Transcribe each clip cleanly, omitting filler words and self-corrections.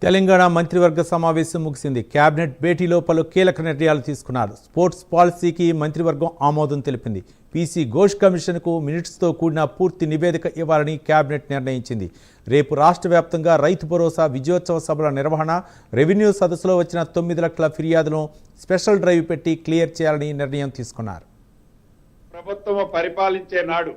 తెలంగాణ మంత్రివర్గ సమావేశం ముగిసింది. కేబినెట్ భేటీలో పలు కీలక నిర్ణయాలు తీసుకున్నారు. స్పోర్ట్స్ పాలసీకి మంత్రివర్గం ఆమోదం తెలిపింది. పీసీ ఘోష్ కమిషన్కు మినిట్స్తో కూడిన పూర్తి నివేదిక ఇవ్వాలని కేబినెట్ నిర్ణయించింది. రేపు రాష్ట్ర వ్యాప్తంగా రైతు భరోసా విజయోత్సవ సభల నిర్వహణ, రెవెన్యూ సదస్సులో వచ్చిన 9 లక్షల ఫిర్యాదులను స్పెషల్ డ్రైవ్ పెట్టి క్లియర్ చేయాలని నిర్ణయం తీసుకున్నారు. ప్రభుత్వం పరిపాలించే నాడు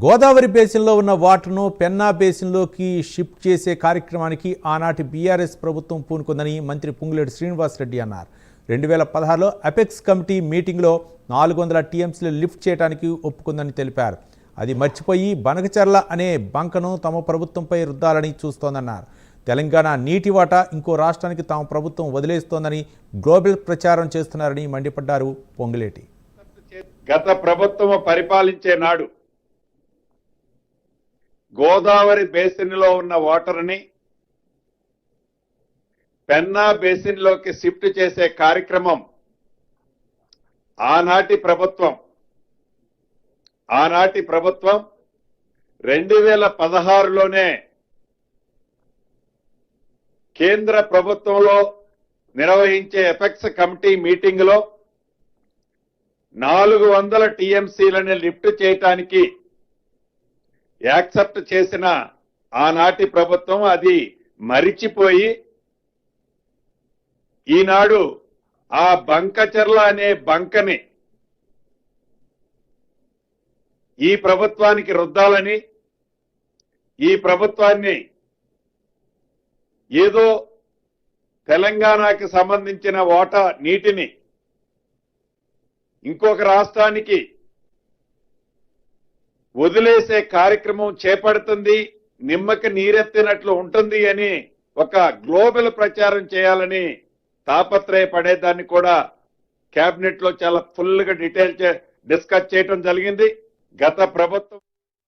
గోదావరి బేసిన్లో ఉన్న వాటర్ను పెన్నా బేసిన్లోకి షిఫ్ట్ చేసే కార్యక్రమానికి ఆనాటి బీఆర్ఎస్ ప్రభుత్వం పూనుకుందని మంత్రి పొంగులేటి శ్రీనివాసరెడ్డి అన్నారు. 2016లో అపెక్స్ కమిటీ మీటింగ్లో 400 టీఎంసీలు లిఫ్ట్ చేయడానికి ఒప్పుకుందని తెలిపారు. అది మర్చిపోయి బనకచర్ల అనే బంకను తమ ప్రభుత్వంపై రుద్దాలని చూస్తోందన్నారు. తెలంగాణ నీటి వాటా ఇంకో రాష్ట్రానికి తమ ప్రభుత్వం వదిలేస్తోందని గ్లోబల్ ప్రచారం చేస్తున్నారని మండిపడ్డారు పొంగులేటి. గత ప్రభుత్వం పరిపాలించే నాడు గోదావరి బేసిన్లో ఉన్న వాటర్ని పెన్నా బేసిన్లోకి షిఫ్ట్ చేసే కార్యక్రమం ఆనాటి ప్రభుత్వం 2016లోనే కేంద్ర ప్రభుత్వంలో నిర్వహించే ఎపెక్స్ కమిటీ మీటింగ్ లో 400 టీఎంసీలని లిఫ్ట్ చేయటానికి యాక్సెప్ట్ చేసిన ఆనాటి ప్రభుత్వం అది మరిచిపోయి ఈనాడు ఆ బంకచర్ల అనే బంకని ఈ ప్రభుత్వానికి రుద్దాలని, ఈ ప్రభుత్వాన్ని ఏదో తెలంగాణకి సంబంధించిన వాటా నీటిని ఇంకొక రాష్ట్రానికి వదిలేసే కార్యక్రమం చేపడుతుంది, నిమ్మకి నీరెత్తినట్లు ఉంటుంది అని ఒక గ్లోబల్ ప్రచారం చేయాలని తాపత్రయపడేదాన్ని కూడా కేబినెట్ లో చాలా ఫుల్ గా డిస్కస్ చేయడం జరిగింది. గత ప్రభుత్వం